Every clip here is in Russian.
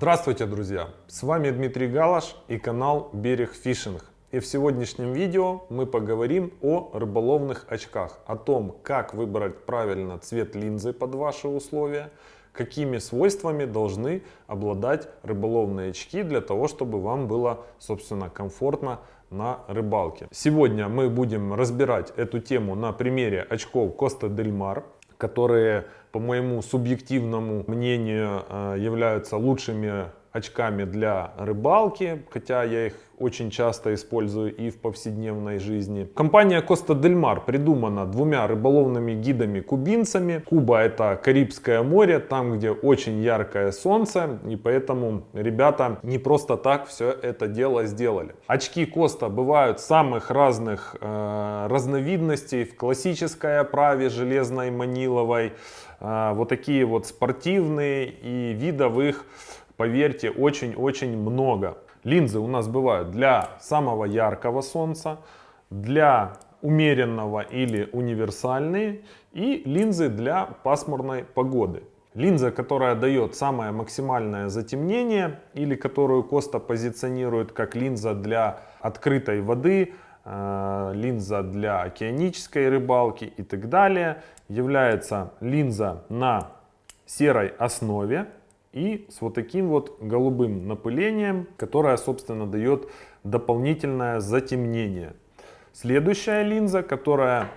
Здравствуйте, друзья! С вами Дмитрий Галаш и канал Берег Фишинг. И в сегодняшнем видео мы поговорим о рыболовных очках, о том, как выбрать правильно цвет линзы под ваши условия, какими свойствами должны обладать рыболовные очки для того, чтобы вам было, собственно, комфортно на рыбалке. Сегодня мы будем разбирать эту тему на примере очков Costa del Mar, которые, по моему субъективному мнению, являются лучшими очками для рыбалки, хотя я их очень часто использую и в повседневной жизни. Компания Costa del Mar придумана двумя рыболовными гидами-кубинцами. Куба — это Карибское море, там, где очень яркое солнце, и поэтому ребята не просто так все это дело сделали. Очки Costa бывают самых разных разновидностей, в классической оправе железной, маниловой, вот такие вот спортивные, и видов их, поверьте, очень-очень много. Линзы у нас бывают для самого яркого солнца, для умеренного или универсальные, и линзы для пасмурной погоды. Линза, которая дает самое максимальное затемнение, или которую Costa позиционирует как линза для открытой воды, линза для океанической рыбалки и так далее, является линза на серой основе и с вот таким вот голубым напылением, которое, собственно, дает дополнительное затемнение. Следующая линза, которая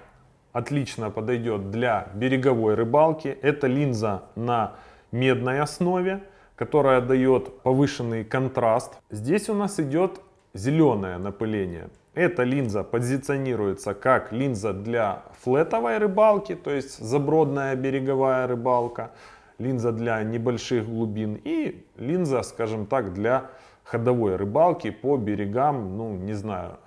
отлично подойдет для береговой рыбалки, это линза на медной основе, которая дает повышенный контраст. Здесь у нас идет зеленое напыление. Эта линза позиционируется как линза для флетовой рыбалки, то есть забродная береговая рыбалка, линза для небольших глубин и линза, скажем так, для ходовой рыбалки по берегам, ну не знаю,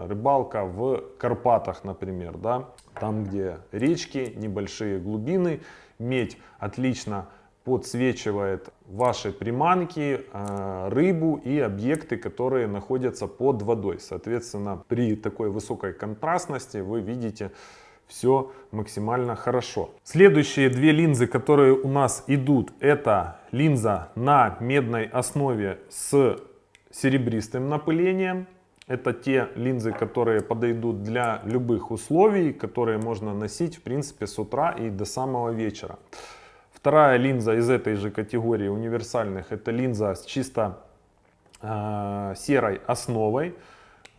рыбалка в Карпатах, например, да, там где речки, небольшие глубины. Медь отлично подсвечивает ваши приманки, рыбу и объекты, которые находятся под водой. Соответственно, при такой высокой контрастности вы видите все максимально хорошо. Следующие две линзы, которые у нас идут, это линза на медной основе с серебристым напылением. Это те линзы, которые подойдут для любых условий, которые можно носить, в принципе, с утра и до самого вечера. Вторая линза из этой же категории универсальных — это линза с чисто серой основой.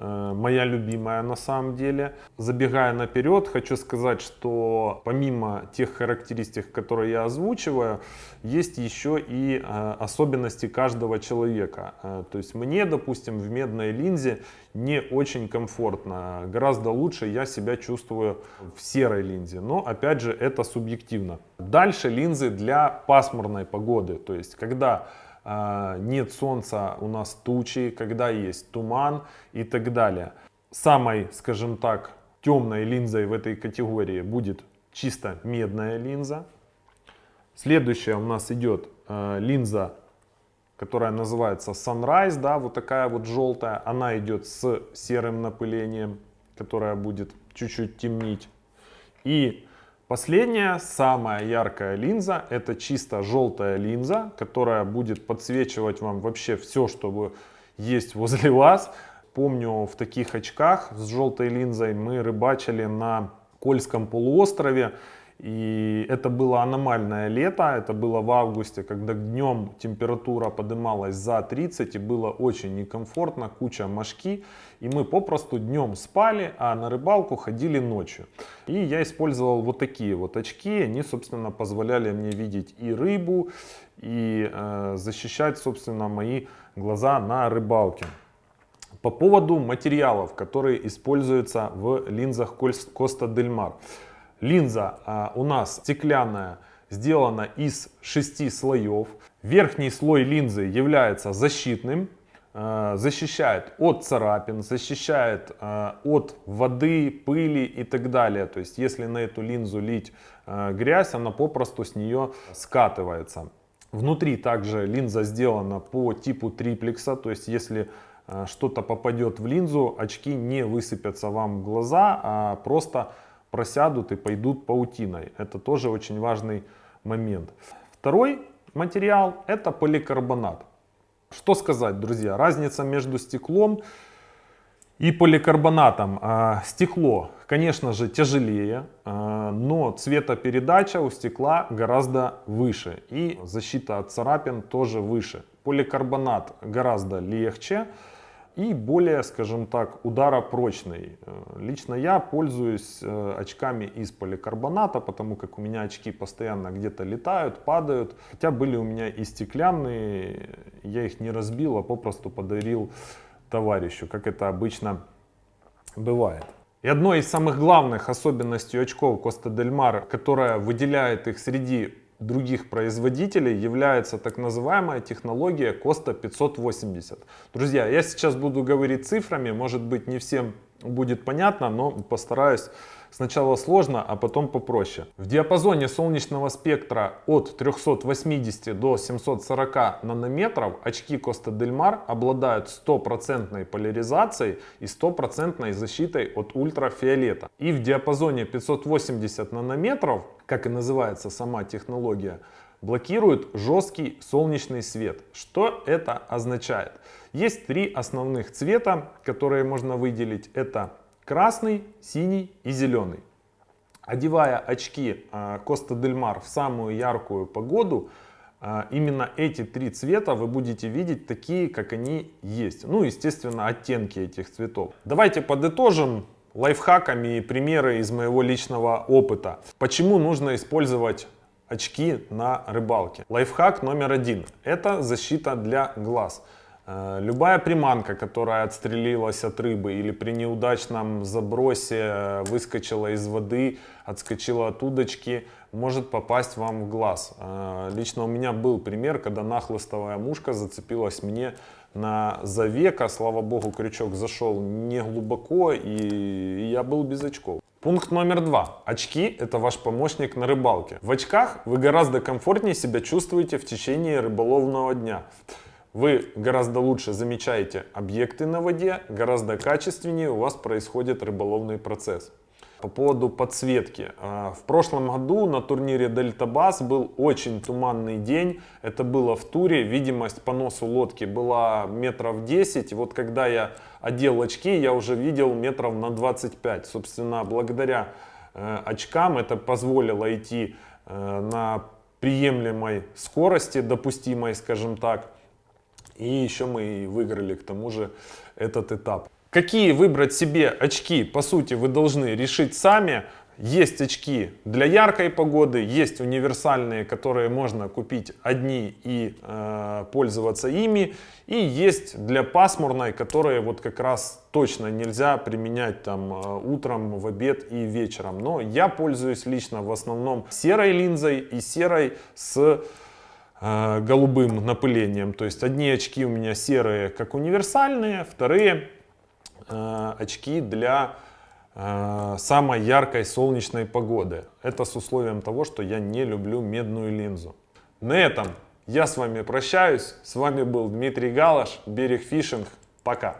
Моя любимая на самом деле. Забегая наперед, хочу сказать, что помимо тех характеристик, которые я озвучиваю, есть еще и особенности каждого человека. То есть мне, допустим, в медной линзе не очень комфортно. Гораздо лучше я себя чувствую в серой линзе. Но опять же, это субъективно. Дальше линзы для пасмурной погоды. То есть когда нет солнца, у нас тучи, когда есть туман и так далее. Самой, скажем так, темной линзой в этой категории будет чисто медная линза. Следующая у нас идет линза, которая называется Sunrise, да, вот такая вот желтая. Она идет с серым напылением, которая будет чуть-чуть темнить. И последняя, самая яркая линза — это чисто желтая линза, которая будет подсвечивать вам вообще все, что есть возле вас. Помню, в таких очках с желтой линзой мы рыбачили на Кольском полуострове. И это было аномальное лето, это было в августе, когда днем температура поднималась за 30 и было очень некомфортно, куча мошки. И мы попросту днем спали, а на рыбалку ходили ночью. И я использовал вот такие вот очки, они, собственно, позволяли мне видеть и рыбу, и защищать, собственно, мои глаза на рыбалке. По поводу материалов, которые используются в линзах Costa del Mar. Линза у нас стеклянная, сделана из 6 слоев. Верхний слой линзы является защитным, защищает от царапин, защищает от воды, пыли и так далее. То есть если на эту линзу лить грязь, она попросту с нее скатывается. Внутри также линза сделана по типу триплекса, то есть если что-то попадет в линзу, очки не высыпятся вам в глаза, а просто просядут и пойдут паутиной. Это тоже очень важный момент. Второй материал — это поликарбонат. Что сказать, друзья, разница между стеклом и поликарбонатом. Стекло, конечно же, тяжелее, но цветопередача у стекла гораздо выше и защита от царапин тоже выше. Поликарбонат гораздо легче и более, скажем так, ударопрочный. Лично я пользуюсь очками из поликарбоната, потому как у меня очки постоянно где-то летают, падают. Хотя были у меня и стеклянные, я их не разбил, а попросту подарил товарищу, как это обычно бывает. И одной из самых главных особенностей очков Коста дель Мар, которая выделяет их среди других производителей, является так называемая технология Коста 580. Друзья, я сейчас буду говорить цифрами, может быть не всем будет понятно, но постараюсь сначала сложно, а потом попроще. В диапазоне солнечного спектра от 380 до 740 нанометров очки Коста дель Мар обладают стопроцентной поляризацией и стопроцентной защитой от ультрафиолета. И в диапазоне 580 нанометров, как и называется сама технология, блокирует жесткий солнечный свет. Что это означает? Есть три основных цвета, которые можно выделить. Это красный, синий и зеленый. Одевая очки Коста дель Мар в самую яркую погоду, именно эти три цвета вы будете видеть такие, как они есть. Ну, естественно, оттенки этих цветов. Давайте подытожим лайфхаками и примеры из моего личного опыта. Почему нужно использовать очки на рыбалке? Лайфхак номер один — это защита для глаз. Любая приманка, которая отстрелилась от рыбы или при неудачном забросе выскочила из воды, отскочила от удочки, может попасть вам в глаз. Лично у меня был пример, когда нахлыстовая мушка зацепилась мне за веко. Слава богу, крючок зашел не глубоко, и я был без очков. Пункт номер два. Очки — это ваш помощник на рыбалке. В очках вы гораздо комфортнее себя чувствуете в течение рыболовного дня. Вы гораздо лучше замечаете объекты на воде, гораздо качественнее у вас происходит рыболовный процесс. По поводу подсветки. В прошлом году на турнире Дельта Бас был очень туманный день. Это было в туре. Видимость по носу лодки была метров 10. И вот когда я одел очки, я уже видел метров на 25. Собственно, благодаря очкам это позволило идти на приемлемой скорости, допустимой, скажем так. И еще мы выиграли к тому же этот этап. Какие выбрать себе очки, по сути, вы должны решить сами. Есть очки для яркой погоды, есть универсальные, которые можно купить одни и пользоваться ими. И есть для пасмурной, которые вот как раз точно нельзя применять там утром, в обед и вечером. Но я пользуюсь лично в основном серой линзой и серой с голубым напылением. То есть одни очки у меня серые, как универсальные, вторые очки для самой яркой солнечной погоды. Это с условием того, что я не люблю медную линзу. На этом я с вами прощаюсь. С вами был Дмитрий Галаш, Берег Фишинг. Пока.